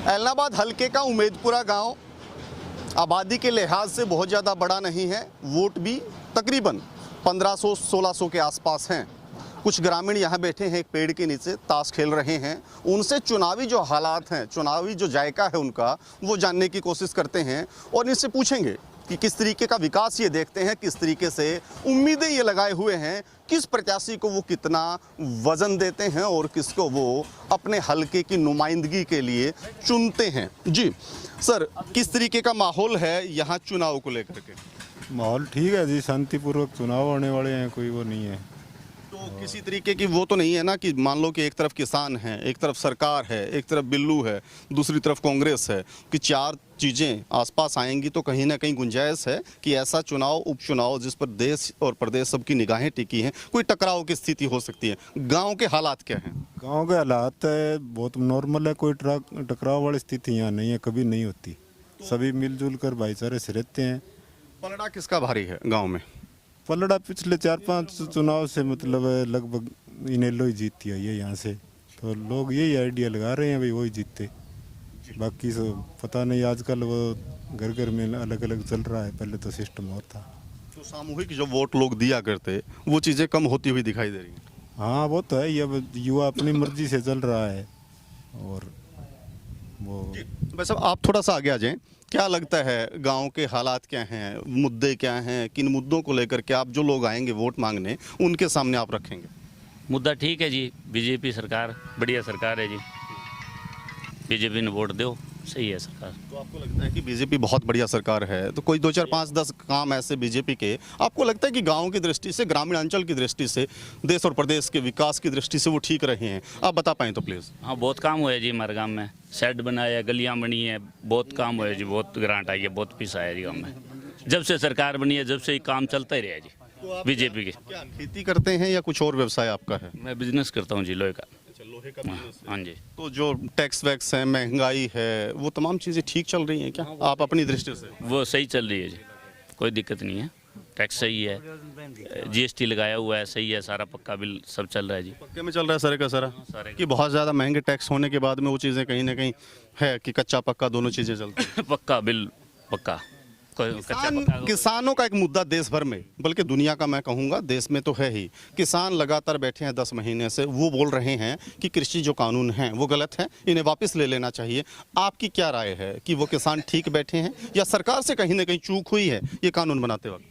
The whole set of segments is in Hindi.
एलनाबाद हलके का उमेदपुरा गांव आबादी के लिहाज से बहुत ज़्यादा बड़ा नहीं है। वोट भी तकरीबन 1500-1600 के आसपास हैं। कुछ ग्रामीण यहाँ बैठे हैं एक पेड़ के नीचे ताश खेल रहे हैं। उनसे चुनावी जो हालात हैं, चुनावी जो जायका है उनका, वो जानने की कोशिश करते हैं और इनसे पूछेंगे कि किस तरीके का विकास ये देखते हैं, किस तरीके से उम्मीदें ये लगाए हुए हैं, किस प्रत्याशी को वो कितना वजन देते हैं और किसको वो अपने हलके की नुमाइंदगी के लिए चुनते हैं। जी सर, किस तरीके का माहौल है यहाँ चुनाव को लेकर के? माहौल ठीक है जी, शांतिपूर्वक चुनाव होने वाले हैं, कोई वो नहीं है। तो किसी तरीके की वो तो नहीं है ना कि मान लो कि एक तरफ किसान है, एक तरफ सरकार है, एक तरफ बिल्लू है, दूसरी तरफ कांग्रेस है, कि चार चीज़ें आसपास आएंगी तो कहीं ना कहीं गुंजाइश है कि ऐसा चुनाव, उपचुनाव जिस पर देश और प्रदेश सबकी निगाहें टिकी हैं, कोई टकराव की स्थिति हो सकती है। गांव के हालात क्या हैं? गांव के हालात बहुत नॉर्मल है, कोई टकराव वाली स्थिति यहाँ नहीं है, कभी नहीं होती। सभी मिलजुल कर भाईचारे से रहते हैं। पलड़ा किसका भारी है गाँव में? पलड़ा पिछले 4-5 चुनाव से मतलब लगभग इनेलो ही जीतती है ये यहाँ से, तो लोग यही आइडिया लगा रहे हैं भाई वही जीतते। बाकी सब पता नहीं, आजकल वो घर घर में अलग अलग चल रहा है, पहले तो सिस्टम और था। तो सामूहिक जो वोट लोग दिया करते वो चीज़ें कम होती हुई दिखाई दे रही हैं। हाँ वो तो है, ये युवा अपनी मर्जी से चल रहा है। और वो वैसे आप थोड़ा सा आगे आ जाएं, क्या लगता है गांव के हालात क्या हैं, मुद्दे क्या हैं, किन मुद्दों को लेकर के आप जो लोग आएंगे वोट मांगने उनके सामने आप रखेंगे? मुद्दा ठीक है जी, बीजेपी सरकार बढ़िया सरकार है जी, बीजेपी ने वोट दो, सही है सरकार। तो आपको लगता है कि बीजेपी बहुत बढ़िया सरकार है, तो कोई 2 4 5 10 काम ऐसे बीजेपी के आपको लगता है कि गांव की दृष्टि से, ग्रामीण अंचल की दृष्टि से, देश और प्रदेश के विकास की दृष्टि से वो ठीक रहे हैं? आप बता पाएँ तो प्लीज़। हाँ बहुत काम हुआ है जी हमारे गाँव में, शेड बनाया, गलियाँ बनी है, बहुत काम हुआ है जी, बहुत ग्रांट आई है, बहुत पैसा आया जी गाँव में। जब से सरकार बनी है जब से काम चलता ही रहा जी बीजेपी के। क्या खेती करते हैं या कुछ और व्यवसाय आपका है? मैं बिजनेस करता हूँ जी, लोहे का। लोहे का बिजनेस है। हाँ जी। तो जो टैक्स वैक्स है, महंगाई है, वो तमाम चीज़ें ठीक चल रही हैं क्या आप अपनी दृष्टि से? वो सही चल रही है जी, कोई दिक्कत नहीं है, टैक्स सही है, जीएसटी लगाया हुआ है, सही है, सारा पक्का बिल सब चल रहा है जी। पक्के में चल रहा है सारे का सारा? सारे कि बहुत ज़्यादा महंगे टैक्स होने के बाद में वो चीज़ें कहीं ना कहीं है कि कच्चा पक्का दोनों चीज़ें चलती हैं? पक्का बिल पक्का, कोई कच्चा पक्का। किसानों का एक मुद्दा देश भर में, बल्कि दुनिया का मैं कहूँगा, देश में तो है ही। किसान लगातार बैठे हैं 10 महीने से, वो बोल रहे हैं कि कृषि जो कानून हैं वो गलत है, इन्हें वापस ले लेना चाहिए। आपकी क्या राय है कि वो किसान ठीक बैठे हैं या सरकार से कहीं ना कहीं चूक हुई है ये कानून बनाते वक्त?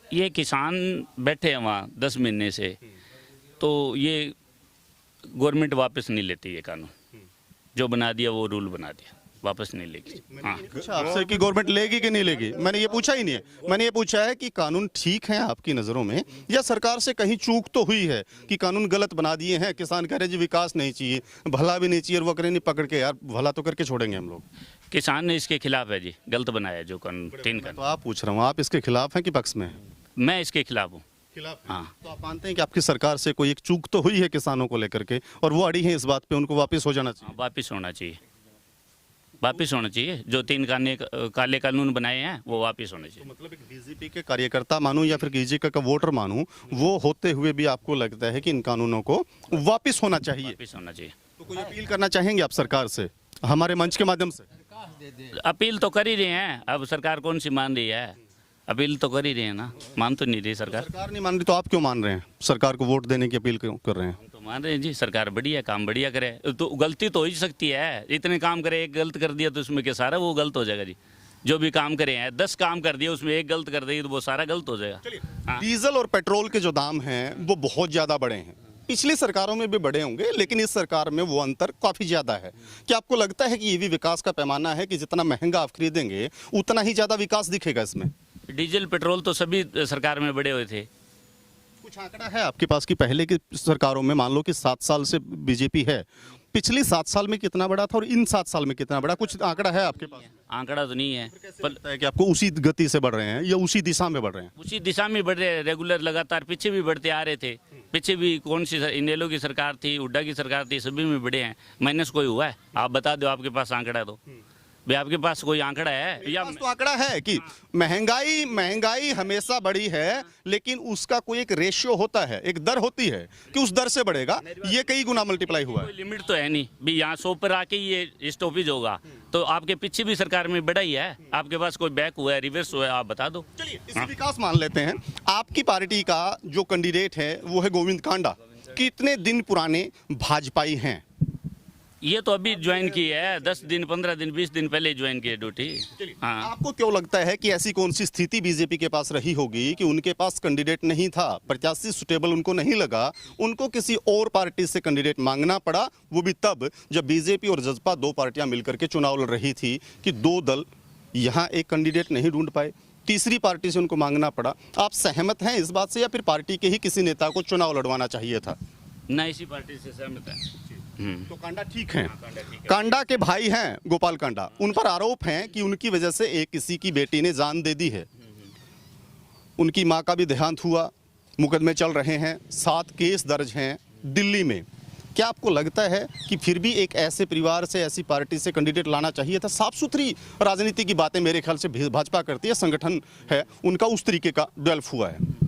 ये किसान बैठे हैं वहाँ 10 महीने से, तो ये गवर्नमेंट वापस नहीं लेती, ये कानून जो बना दिया वो रूल बना दिया, वापस नहीं लेगी। हाँ अच्छा, आपसे कि गवर्नमेंट लेगी कि नहीं लेगी, मैंने ये पूछा ही नहीं है। मैंने ये पूछा है कि कानून ठीक है आपकी नज़रों में या सरकार से कहीं चूक तो हुई है कि कानून गलत बना दिए हैं? किसान कह रहे जी विकास नहीं चाहिए, भला भी नहीं चाहिए, और वो कह रहे नहीं पकड़ के यार भला तो करके छोड़ेंगे हम लोग। किसान ने इसके खिलाफ है जी, गलत बनाया है जो कानून, 3 तो कानून। आप पूछ रहा हूँ, आप इसके खिलाफ हैं कि पक्ष में हैं? मैं इसके खिलाफ हूँ। हाँ, तो आप मानते हैं कि आपकी सरकार से कोई एक चूक तो हुई है किसानों को लेकर के और वो अड़ी है इस बात पे, उनको वापस हो जाना चाहिए? वापस होना चाहिए, वापस होना चाहिए, जो 3 काले कानून बनाए हैं वो वापस होने चाहिए। मतलब एक बीजेपी के कार्यकर्ता मानूं या फिर बीजेपी का वोटर मानूं, वो होते हुए भी आपको लगता है कि इन कानूनों को वापस होना चाहिए? वापस होना चाहिए। तो कोई अपील करना चाहेंगे आप सरकार से हमारे मंच के माध्यम से? अपील तो कर ही रहे हैं, अब सरकार कौन सी मान रही है? अपील तो कर ही रहे हैं ना, मान तो नहीं रही सरकार। सरकार नहीं मान रही तो आप क्यों मान रहे हैं? सरकार को वोट देने की अपील क्यों कर रहे हैं? हम तो मान रहे हैं जी, सरकार बढ़िया काम बढ़िया करे, तो गलती तो हो ही सकती है, इतने काम करे, एक गलत कर दिया तो उसमें क्या सारा वो गलत हो जाएगा जी? जो भी काम करे हैं, 10 काम कर दिया उसमें एक गलत कर दी तो वो सारा गलत हो जाएगा। हाँ। डीजल और पेट्रोल के जो दाम हैं वो बहुत ज़्यादा बढ़े हैं, पिछली सरकारों में भी बढ़े होंगे लेकिन इस सरकार में वो अंतर काफ़ी ज़्यादा है। क्या आपको लगता है कि ये भी विकास का पैमाना है कि जितना महंगा आप खरीदेंगे उतना ही ज़्यादा विकास दिखेगा इसमें? डीजल पेट्रोल तो सभी सरकार में बढ़े हुए थे। कुछ आंकड़ा है आपके पास कि पहले की सरकारों में, मान लो कि 7 साल से बीजेपी है, पिछली 7 साल में कितना बढ़ा था और इन 7 साल में कितना बढ़ा? कुछ आंकड़ा है आपके पास? आंकड़ा तो नहीं है, पर लगता है कि आपको उसी गति से बढ़ रहे हैं या उसी दिशा में बढ़ रहे हैं? उसी दिशा में बढ़ रहे हैं, रेगुलर लगातार, पीछे भी बढ़ते आ रहे थे। पीछे भी कौन सी इनेलो की सरकार थी, हुड्डा की सरकार थी, सभी में बढ़े हैं, माइनस कोई हुआ है? आप बता दो, आपके पास आंकड़ा तो भाई आपके पास कोई आंकड़ा है या पास तो आंकड़ा है कि महंगाई हमेशा बढ़ी है, लेकिन उसका कोई एक रेशियो होता है, एक दर होती है कि उस दर से बढ़ेगा, ये कई गुना मल्टीप्लाई हुआ है। कोई लिमिट तो है नहीं भी यहाँ 100 पर आके ये स्टॉपेज होगा, तो आपके पीछे भी सरकार में बढ़ा ही है, आपके पास कोई बैक हुआ है, रिवर्स हुआ है, आप बता दो। चलिए इसी विकास मान लेते हैं। आपकी पार्टी का जो कैंडिडेट है वो है गोविंद कांडा, कितने दिन पुराने भाजपाई हैं? ये तो अभी ज्वाइन की है, 10 दिन 15 दिन 20 दिन पहले ज्वाइन की है ड्यूटी। हाँ, आपको क्यों लगता है कि ऐसी कौन सी स्थिति बीजेपी के पास रही होगी कि उनके पास कैंडिडेट नहीं था, प्रत्याशी सुटेबल उनको नहीं लगा, उनको किसी और पार्टी से कैंडिडेट मांगना पड़ा, वो भी तब जब बीजेपी और जसपा दो पार्टियां मिलकर के चुनाव लड़ रही थी कि दो दल यहाँ एक कैंडिडेट नहीं ढूंढ पाए, तीसरी पार्टी से उनको मांगना पड़ा। आप सहमत हैं इस बात से या फिर पार्टी के ही किसी नेता को चुनाव लड़वाना चाहिए था? ना इसी पार्टी से सहमत है। तो कांडा ठीक है। कांडा के भाई हैं गोपाल कांडा, उन पर आरोप हैं कि उनकी वजह से एक किसी की बेटी ने जान दे दी है, उनकी मां का भी देहांत हुआ, मुकदमे चल रहे हैं, 7 केस दर्ज हैं दिल्ली में। क्या आपको लगता है कि फिर भी एक ऐसे परिवार से, ऐसी पार्टी से कैंडिडेट लाना चाहिए था? साफ सुथरी राजनीति की बातें मेरे ख्याल से भाजपा करती है, संगठन है उनका, उस तरीके का डेवलप हुआ है।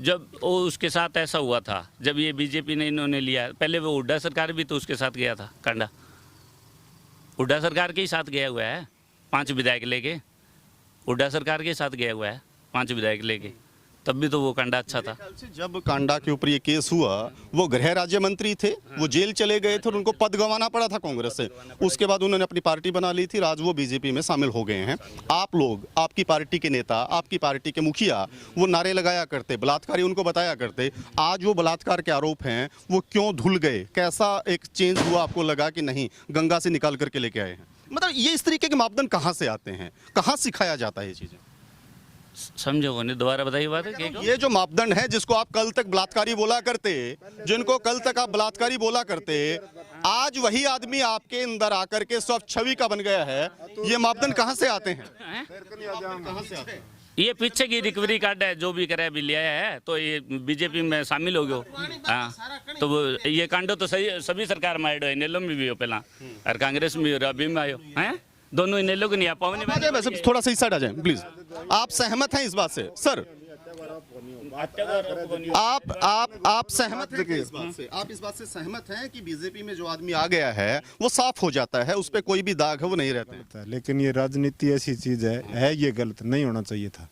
जब वो उसके साथ ऐसा हुआ था, जब ये बीजेपी ने इन्होंने लिया, पहले वो हुड्डा सरकार भी तो उसके साथ गया था, कांडा हुड्डा सरकार के ही साथ गया हुआ है, 5 विधायक लेके हुड्डा सरकार के साथ गया हुआ है, 5 विधायक लेके, तब भी तो वो कांडा अच्छा था। जब कांडा के ऊपर ये केस हुआ, वो गृह राज्य मंत्री थे, वो जेल चले गए थे और उनको पद गंवाना पड़ा था कांग्रेस से। उसके बाद उन्होंने अपनी पार्टी बना ली थी, आज वो बीजेपी में शामिल हो गए हैं। आप लोग, आपकी पार्टी के नेता, आपकी पार्टी के मुखिया, वो नारे लगाया करते, बलात्कारी उनको बताया करते, आज वो बलात्कार के आरोप हैं, वो क्यों धुल गए? कैसा एक चेंज हुआ? आपको लगा कि नहीं, गंगा से निकाल करके लेके आए हैं? मतलब ये इस तरीके के मापदंड कहाँ से आते हैं, कहाँ सिखाया जाता है ये चीजें? समझो नहीं, दोबारा बताइए बात है क्या? ये जो मापदंड है, जिसको आप कल तक बलात्कारी बोला करते, जिनको कल तक आप बलात्कारी बोला करते, आज वही आदमी आपके अंदर आकर के सब छवि का बन गया है, ये मापदंड कहाँ से आते हैं? कहाँ से आते हैं? ये पीछे की रिकवरी कार्ड है, जो भी करे अभी लिया है, तो ये बीजेपी में शामिल हो गयो। हाँ, तो वो ये कांडो तो सही सभी सरकार में आयो, इनेलो में भी हो पहला, और कांग्रेस में और अभी में आयो हैं, दोनों इनेलो को नहीं आ पाओ। वैसे थोड़ा सा इस साइड आ जाए प्लीज। आप सहमत हैं इस बात से सर? आप सहमत हैं इस बात से? आप इस बात से सहमत हैं कि बीजेपी में जो आदमी आ गया है वो साफ हो जाता है, उस पर कोई भी दाग है वो नहीं रहते हैं? लेकिन ये राजनीति ऐसी चीज है ये गलत नहीं होना चाहिए था।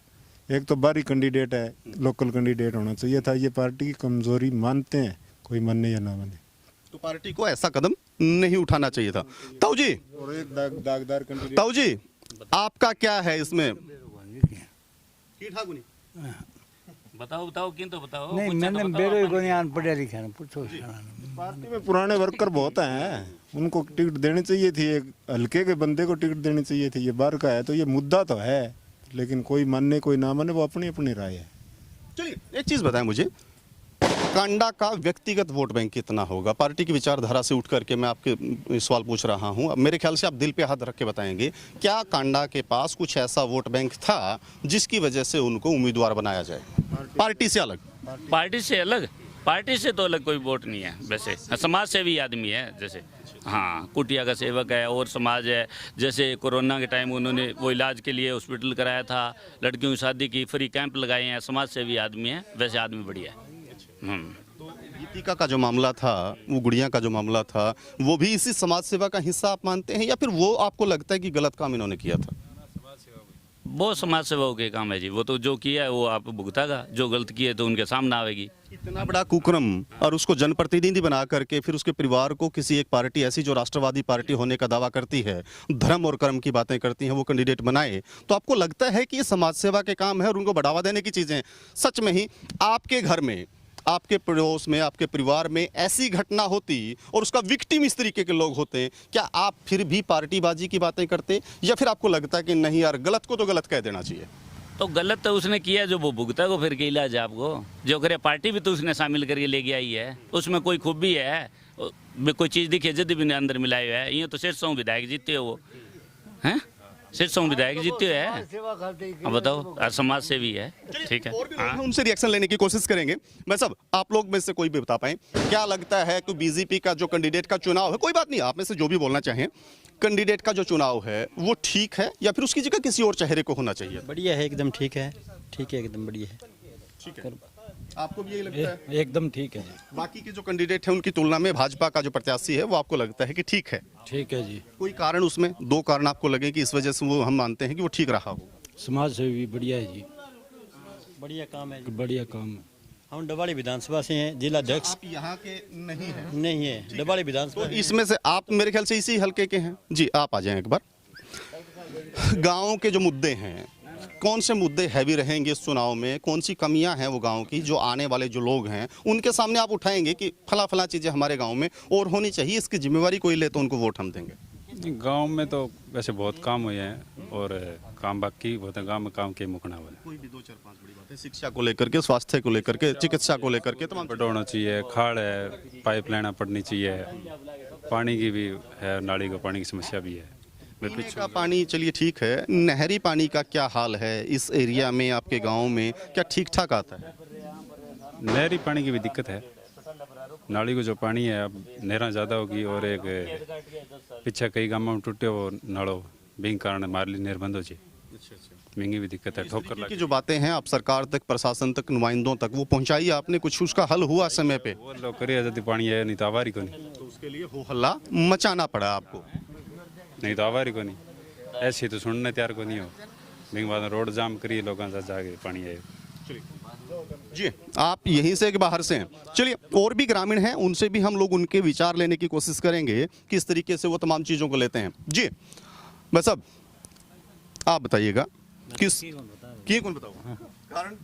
एक तो बाहरी कैंडिडेट है, लोकल कैंडिडेट होना चाहिए था। ये पार्टी की कमजोरी मानते हैं, कोई माने या ना माने, तो पार्टी को ऐसा कदम नहीं उठाना चाहिए था। ताऊ जी, और एक दागदार कैंडिडेट। ताऊ जी, आपका क्या है इसमें? बताओ बताओ, किन तो बताओ। नहीं, मैंने बेरो को नहीं पढ़ा लिखा है, पूछो। पार्टी में पुराने वर्कर बहुत हैं, उनको टिकट देनी चाहिए थी, एक हल्के के बंदे को टिकट देनी चाहिए थी। ये बाहर का है तो ये मुद्दा तो है, लेकिन कोई मानने कोई ना माने, वो अपनी अपनी राय है। चलिए एक चीज बताएं मुझे, कांडा का व्यक्तिगत वोट बैंक कितना होगा? पार्टी की विचारधारा से उठ करके मैं आपके सवाल पूछ रहा हूं, मेरे ख्याल से आप दिल पे हाथ रख के बताएंगे, क्या कांडा के पास कुछ ऐसा वोट बैंक था जिसकी वजह से उनको उम्मीदवार बनाया जाए पार्टी से अलग? पार्टी से अलग? पार्टी से तो अलग कोई वोट नहीं है वैसे, समाज सेवी आदमी है जैसे। हाँ, कुटिया का सेवक है और समाज है, जैसे कोरोना के टाइम उन्होंने वो इलाज के लिए हॉस्पिटल कराया था, लड़कियों की शादी की फ्री कैंप लगाए हैं, समाज सेवी आदमी है, वैसे आदमी बढ़िया है। तो गीतिका का जो मामला था, वो गुड़िया का जो मामला था, वो भी इसी समाज सेवा का हिस्सा आप मानते हैं या फिर वो आपको लगता है कि गलत काम इन्होंने किया था? वो समाज सेवाओं के काम है जी, वो तो जो किया है वो आप भुगतागा, जो गलत किया है तो उनके सामने आवेगी। इतना बड़ा कुकर्म और उसको जनप्रतिनिधि बना करके फिर उसके परिवार को किसी एक पार्टी ऐसी जो राष्ट्रवादी पार्टी होने का दावा करती है, धर्म और कर्म की बातें करती है, वो कैंडिडेट बनाए, तो आपको लगता है कि ये समाज सेवा के काम है और उनको बढ़ावा देने की चीज़ें? सच में ही आपके घर में, आपके पड़ोस में, आपके परिवार में ऐसी घटना होती और उसका विक्टिम इस तरीके के लोग होते, क्या आप फिर भी पार्टीबाजी की बातें करते या फिर आपको लगता है कि नहीं यार, गलत को तो गलत कह देना चाहिए? तो गलत तो उसने किया, जो वो भुगता को फिर के इलाज आपको जो करे। पार्टी भी तो उसने शामिल करके लेके आई है, उसमें कोई खूबी है, कोई चीज़ दिखी जद भी ने अंदर मिलाए हुआ है। ये तो 600 विधायक जीते हो, वो हैं 600 विधायक जीते हुए है, अब बताओ, समाज सेवी है, ठीक है। हाँ, उनसे रिएक्शन लेने की कोशिश करेंगे। मैं सब आप लोग में से कोई भी बता पाएं, क्या लगता है कि बीजेपी का जो कैंडिडेट का चुनाव है, कोई बात नहीं, आप में से जो भी बोलना चाहें, कैंडिडेट का जो चुनाव है वो ठीक है या फिर उसकी जगह किसी और चेहरे को होना चाहिए? बढ़िया है, एकदम ठीक है एकदम बढ़िया है। ठीक है, आपको भी यही लगता है? एकदम ठीक है जी। बाकी के जो कैंडिडेट हैं उनकी तुलना में भाजपा का जो प्रत्याशी है वो आपको लगता है कि ठीक है? ठीक है जी। कोई कारण उसमें, 2 कारण आपको लगे कि इस वजह से वो हम मानते हैं कि वो ठीक रहा हो? समाज से भी बढ़िया है जी, बढ़िया काम है जी। बढ़िया काम है। हम डबाड़ी विधानसभा से हैं, जिला अध्यक्ष आप यहाँ के नहीं हैं? नहीं है, डबाड़ी विधानसभा तो इसमें से आप मेरे ख्याल से इसी हलके के हैं जी। आप आ जाएं एक बार। गांव के जो मुद्दे हैं, कौन से मुद्दे हैवी रहेंगे इस चुनाव में, कौन सी कमियां हैं वो गांव की जो आने वाले जो लोग हैं उनके सामने आप उठाएंगे कि फला फला चीज़ें हमारे गांव में और होनी चाहिए, इसकी जिम्मेवारी कोई ले तो उनको वोट हम देंगे? गांव में तो वैसे बहुत काम हुए हैं और काम बाकी बहुत है। गांव में काम के मुकना हुआ है। कोई भी 2 4 5 बड़ी बातें शिक्षा को लेकर के, स्वास्थ्य को लेकर के, चिकित्सा को लेकर के तमाम बड़ा होना चाहिए, खाड़ है, पाइप लाइना पड़नी चाहिए, पानी की भी है, नाली का पानी की समस्या भी है। पीने का पानी चलिए ठीक है, नहरी पानी का क्या हाल है इस एरिया में, आपके गांव में क्या ठीक ठाक आता है? नहरी पानी की भी दिक्कत है। नाली को जो पानी है अब नहरा ज़्यादा होगी और एक पीछे कई गाँव में टूटे वो नाड़ो बिंग कारण मारली नहर बंद हो जाए, महंगी भी दिक्कत है। ठोकर की लगी जो बातें हैं आप सरकार तक, प्रशासन तक, नुमाइंदों तक वो पहुंचाई आपने, कुछ उसका हल हुआ समय पे? वो लोग करिए यदि पानी आया नहीं तो आवारी को नहीं, तो उसके लिए हो हल्ला मचाना पड़ा आपको? नहीं तो आवारी को नहीं, ऐसे तो सुनने तैयार को नहीं हो। बिंग बाद में रोड जाम करिए लोगों से जाके पानी आए। जी, आप यहीं से कि बाहर से हैं? चलिए, और भी ग्रामीण हैं, उनसे भी हम लोग उनके विचार लेने की कोशिश करेंगे किस तरीके से वो तमाम चीज़ों को लेते हैं। जी बस, अब आप बताइएगा किस किए कौन बताओ कारण?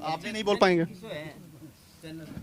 आप भी नहीं बोल पाएंगे,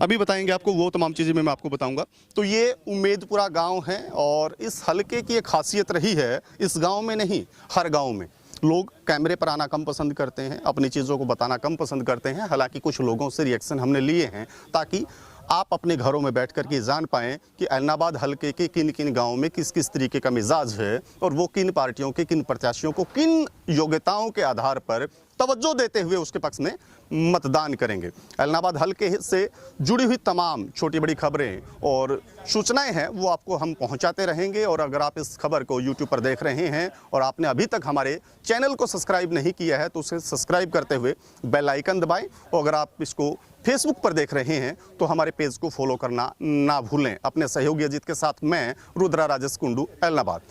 अभी बताएंगे आपको, वो तमाम चीज़ें मैं आपको बताऊंगा। तो ये उम्मेदपुरा गांव है और इस हलके की एक खासियत रही है, इस गांव में नहीं हर गांव में लोग कैमरे पर आना कम पसंद करते हैं, अपनी चीज़ों को बताना कम पसंद करते हैं। हालांकि कुछ लोगों से रिएक्शन हमने लिए हैं ताकि आप अपने घरों में बैठ कर के जान पाएँ कि ऐलनाबाद हलके के किन किन गाँव में किस किस तरीके का मिजाज है और वो किन पार्टियों के, किन प्रत्याशियों को किन योग्यताओं के आधार पर तवज्जो देते हुए उसके पक्ष में मतदान करेंगे। ऐलनाबाद हलके से जुड़ी हुई तमाम छोटी बड़ी खबरें और सूचनाएं हैं वो आपको हम पहुंचाते रहेंगे। और अगर आप इस खबर को यूट्यूब पर देख रहे हैं और आपने अभी तक हमारे चैनल को सब्सक्राइब नहीं किया है तो उसे सब्सक्राइब करते हुए बेल आइकन दबाएं। और अगर आप इसको फेसबुक पर देख रहे हैं तो हमारे पेज को फॉलो करना ना भूलें। अपने सहयोगी अजीत के साथ मैं रुद्रा राजेश कुंडू, ऐलनाबाद।